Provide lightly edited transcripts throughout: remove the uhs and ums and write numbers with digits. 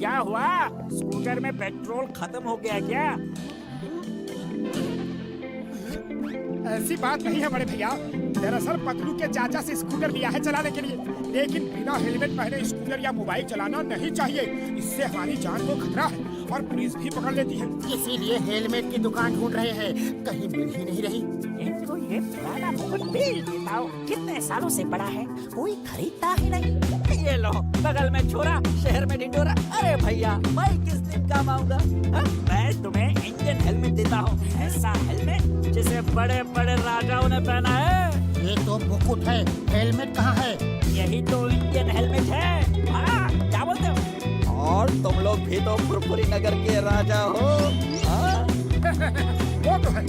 क्या हुआ? स्कूटर में पेट्रोल खत्म हो गया क्या? ऐसी बात नहीं है बड़े भैया। दरअसल पतलू के चाचा से स्कूटर लिया है चलाने के लिए, लेकिन बिना हेलमेट पहने स्कूटर या मोबाइल चलाना नहीं चाहिए। इससे हमारी जान को खतरा है और पुलिस भी पकड़ लेती है। इसीलिए हेलमेट की दुकान ढूंढ रहे हैं, कहीं मिल ही नहीं रही। इनको ये पुराना मुकुट बेच देता हूँ। कितने सालों से पड़ा है, कोई खरीदता ही नहीं। ये लो, बगल में छोरा, शहर में ढिंढोरा। अरे भैया, मैं किस दिन काम आऊंगा? मैं तुम्हें इंडियन हेलमेट देता हूँ, ऐसा हेलमेट जिसे बड़े बड़े राजाओं ने पहना है। ये तो मुकुट है, हेलमेट कहाँ है? यही तो इंडियन हेलमेट है। हाँ, क्या बोलते हो? और तुम लोग भी तो फुरफुरी नगर के राजा हो। वो तो है।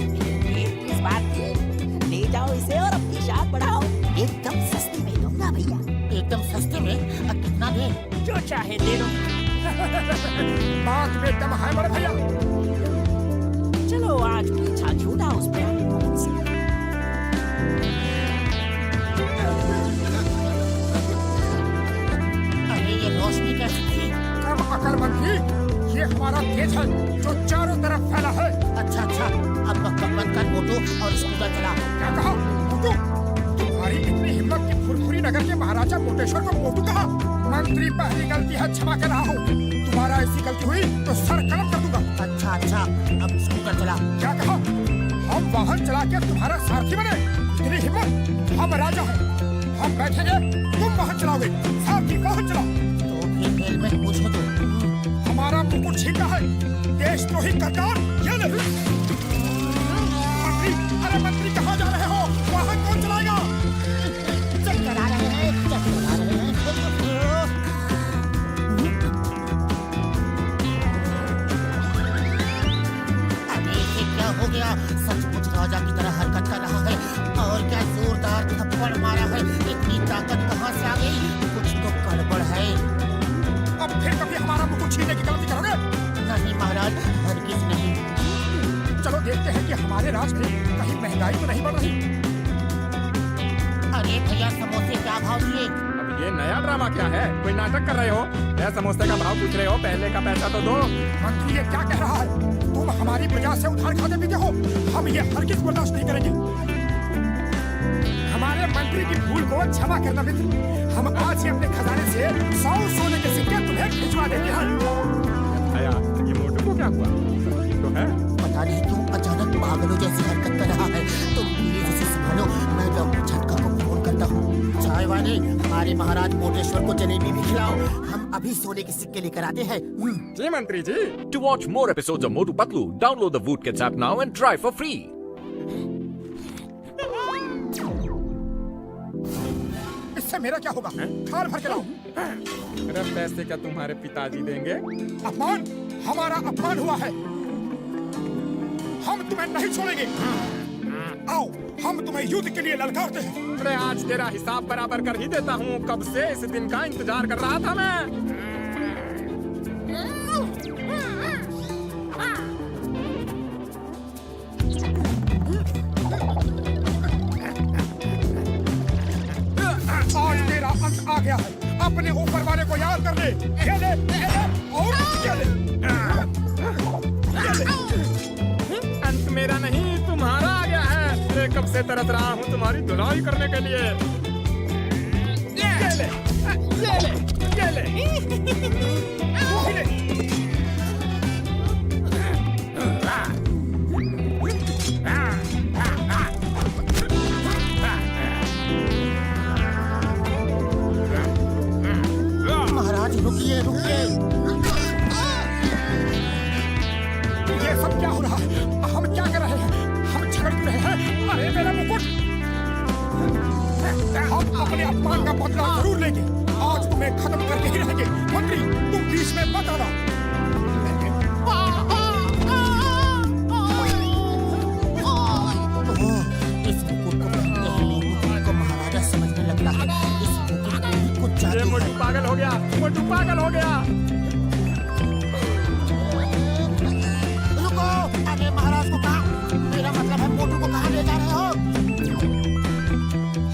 इस बात की ले जाओ इसे और अपनी शान बढ़ाओ। एकदम सस्ते में दूंगा भैया। एकदम सस्ते में? कितना दे? जो चाहे दे दो। बात में दम है बड़े भैया। चलो आज पीछा छूटा उस पे अरे ये रोशनी कैसी थी? कम अकलमंदी, ये हमारा तेज है जो चारों तरफ फैला है। अच्छा अच्छा, अब बकबक बंद कर मोटू और स्कूटर चला। क्या कहा मोटू? तुम्हारी इतनी हिम्मत कि फुरफुरी नगर के महाराजा मोटेश्वर को मोटू कहा? मंत्री, पहली गलती है, क्षमा कर रहा हूँ। तुम्हारा ऐसी गलती हुई तो सर कलम कर दूंगा। अच्छा अच्छा, अब स्कूटर चला। क्या कहा? हम वाहन चला के तुम्हारा सारथी बने? इतनी हिम्मत? हम राजा हैं, हम बैठेंगे, तुम वाहन चलाओगे। सारथी वाहन चलाओ। तो फिर हेलमेट पूछो तो। हमारा मुकुट छीनना है, देशद्रोही गद्दार। ये नहीं। मंत्री, अरे मंत्री कहाँ जा रहे हो? वाहन कौन चलाएगा? चल चला रहे हैं, चल चला रहे हैं। अरे ये क्या हो गया? सचमुच राजा की तरह हरकत कर रहा है और क्या जोरदार थप्पड़ मारा है। इतनी ताकत कहाँ से आ गई? कुछ तो गड़बड़ है। अब फिर कभी हमारा मुकुट छीनने की गलती करोगे? नहीं महाराज, हरगिज नहीं। चलो देखते हैं कि हमारे राज में कहीं महंगाई तो नहीं बढ़ रही। अरे भैया, समोसे क्या भाव दिए? अब ये नया ड्रामा क्या है? कोई नाटक कर रहे हो? यह समोसे का भाव पूछ रहे हो? पहले का पैसा तो दो। मंत्री ये क्या कह रहा है? तुम हमारी प्रजा से उधार खाते पीते हो। हम ये हरगिज बर्दाश्त नहीं करेंगे। हमारे मंत्री की भूल को क्षमा करना मित्र। हम आज ही अपने खजाने से 100 सोने के सिक्के तुम्हें भिजवा देते हैं। आया, ये मोटू को क्या हुआ? ठीक तो है। पता नहीं क्यों अचानक पागलों जैसी हरकत कर रहा है। तुम प्लीज इसे संभालो, मैं डॉक्टर झटका को फोन करता हूँ। चाय वाले, हमारे महाराज मोटेश्वर को जलेबी भी खिलाओ। हम अभी सोने के सिक्के लेकर आते हैं। जी मंत्री जी। To watch more episodes of Motu Patlu, download the Voot Kids app now and try for free. इससे मेरा क्या होगा? थाल भर के लाओ। अरे पैसे क्या तुम्हारे पिताजी देंगे? अपमान, हमारा अपमान हुआ है। हम तुम्हें नहीं छोड़ेंगे। आओ, हम तुम्हें युद्ध के लिए ललकारते हैं। अरे आज तेरा हिसाब बराबर कर ही देता हूँ। कब से इस दिन का इंतजार कर रहा था मैं। आज तेरा अंत आ गया है। अपने ऊपर वाले को याद कर ले। ये ले, ये ले, और ये ले। ये ले। अंत मेरा नहीं, तुम्हारा आ गया है। अरे कब से तरस रहा हूँ तुम्हारी धुलाई करने के लिए। ये ले, ये ले, ये ले। तू ही ले। महाराज रुकिए रुकिए। ये सब क्या हो रहा है? हम क्या कर रहे हैं? हम झगड़ क्यों रहे हैं? अरे मेरा मुकुट! हम अपने अपमान का बदला जरूर लेंगे। आज तुम्हें खत्म करके ही रहेंगे। मंत्री, तुम बीच में मत आना। इस मुकुट को पहनते ही मोटू को महाराजा समझने लगता है। इस मुकुट में ही कुछ ये जादू मोटू है। पागल हो गया, मोटू पागल हो गया। रुको, अरे महाराज को कहा, मेरा मतलब है मोटू को कहाँ ले जा रहे हो?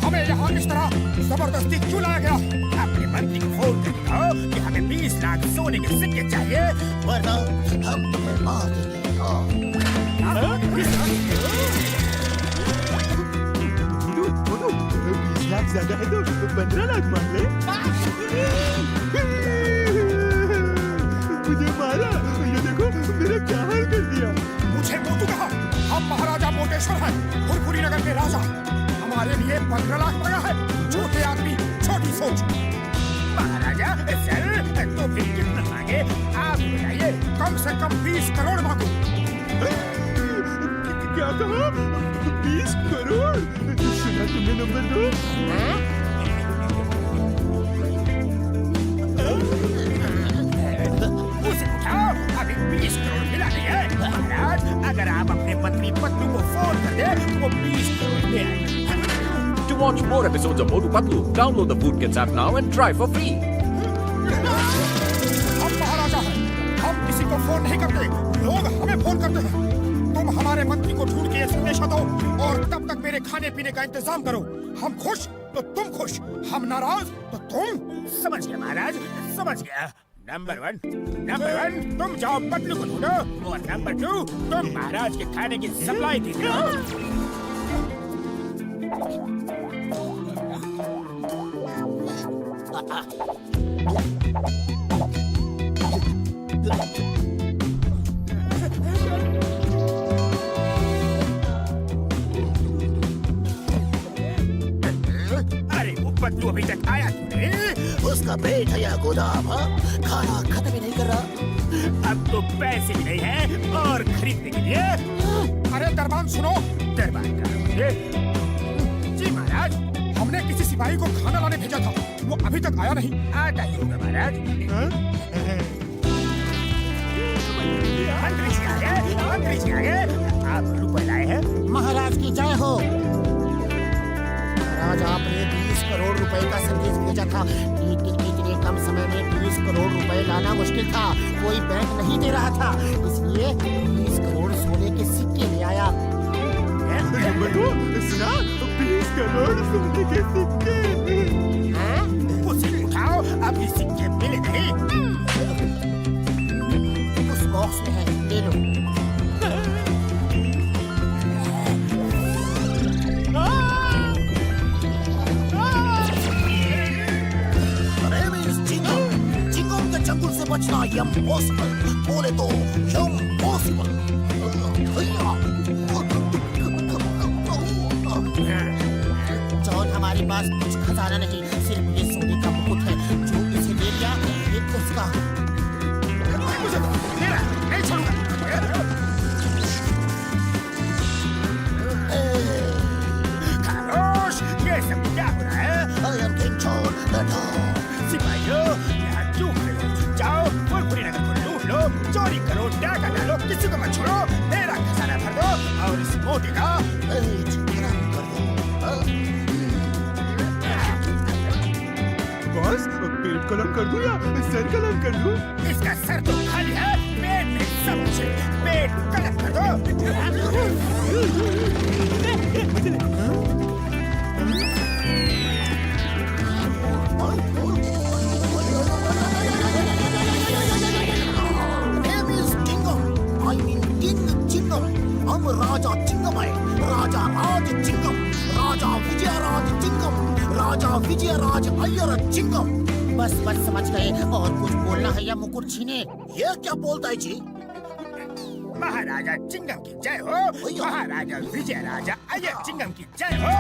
हमें यहाँ इस तरह जबरदस्ती क्यों लाया गया? अपने मंत्री को फोन करके कहो कि हमें 20 लाख सोने के सिक्के चाहिए वरना हम तुम्हें मार देंगे। मोटू 20 लाख ज्यादा है तो 15 लाख मान ले। मुझे मारा, ये देखो मेरा क्या हाल कर दिया। मुझे मोटू कहा, हम महाराजा मोटेश्वर हैं, फुरफुरी नगर के राजा। हमारे लिए 15 लाख लगा है। छोटे आदमी छोटी सोच। महाराजा सर तो फिर कितना मांगे आप बताइए। कम से कम 20 करोड़ मांगो। क्या कहा? 20 करोड़? सुना तुमने नंबर 2? उसे उठाओ, अभी 20 करोड़ मिला नहीं है। महाराज अगर आप अपने पत्नी पत्नी को फोन कर दे वो 20 करोड़ ले आएंगे। To watch more episodes of Motu Patlu, download the Voodkids app now and try for free. हम महाराजा हैं, हम किसी को फोन नहीं करते, लोग हमें फोन करते हैं। तुम हमारे मंत्री को ढूंढ के ये संदेशा दो और तब तक मेरे खाने पीने का इंतजाम करो। हम खुश तो तुम खुश, हम नाराज तो तुम। समझ गया महाराज, समझ गया। नंबर 1 तुम जाओ पतलू को ढूंढो और नंबर 2 तुम महाराज के खाने की सप्लाई कीजिए। अरे वो पतलू अभी तक आया क्यों नहीं? उसका पेट है या गोदाम? हाँ? खाना खत्म ही नहीं कर रहा। अब तो पैसे भी नहीं है और खरीदने के लिए। अरे दरबान सुनो, दरबान का जी महाराज, हमने किसी सिपाही को खाना लाने भेजा था, वो अभी तक आया नहीं। आता ही होगा महाराज। मंत्री जी आ गए, मंत्री जी आ गए। आप रुपए लाए हैं? महाराज की जय हो। महाराज आपने 20 करोड़ रुपए का संदेश भेजा था, लेकिन इतने कम समय में 20 करोड़ रुपए लाना मुश्किल था। कोई बैंक नहीं दे रहा था, इसलिए 20 करोड़ सोने के सिक्के ले आया। सुना? 20 करोड़ सोने के सिक्के। उसे उठाओ, अभी सिक्के मिले नहीं। उस बॉक्स में है, ले लो। चिंगम के जंगल से बचना इम्पॉसिबल, बोले तो इम्पॉसिबल। जॉन, हमारे पास कुछ खजाना नहीं, सिर्फ ये सोने का मुकुट है। जो इसे ले लिया ये उसका। मुझे मेरा नहीं छोड़ूंगा। खामोश, ये सब क्या हो रहा है? I am King John the Dog। सिपाहियों, यहाँ क्यों खड़े हो? जाओ फुरफुरी नगर को लूट लो, चोरी करो, डाका डालो, किसी को मत छोड़ो। मेरा खजाना भर दो और इस मोटे का बॉस, पेट कलर कर दूं या सर कलर कर दूं? इसका सर तो खाली है, पेट में सब कुछ है। पेट कलर कर दो। Name is Chingam। I mean King Chingam। हम राजा चिंगम है, राजा राज चिंगम, राजा विजयराज चिंगम, राजा विजयराज अय्यर चिंगम। बस बस समझ गए। और कुछ बोलना है या मुकुट छीने? ये क्या बोलता है जी? महाराजा चिंगम की जय हो। महाराजा विजयराजा अय्यर चिंगम की जय हो।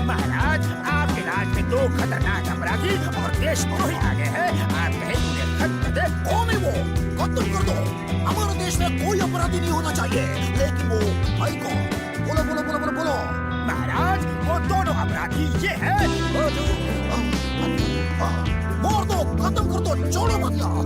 महाराज, आपके राज में 2 खतरनाक अपराधी और देशद्रोही आ गए हैं। आप कहें उन्हें खत्म कर दे। कौन है वो? खत्म कर दो। हमारे देश में कोई अपराधी नहीं होना चाहिए, लेकिन वो है कौन? बोलो बोलो बोलो बोलो बोलो। महाराज, वो दोनों अपराधी ये हैं। मार दो, खत्म कर दो, छोड़ो मत यार।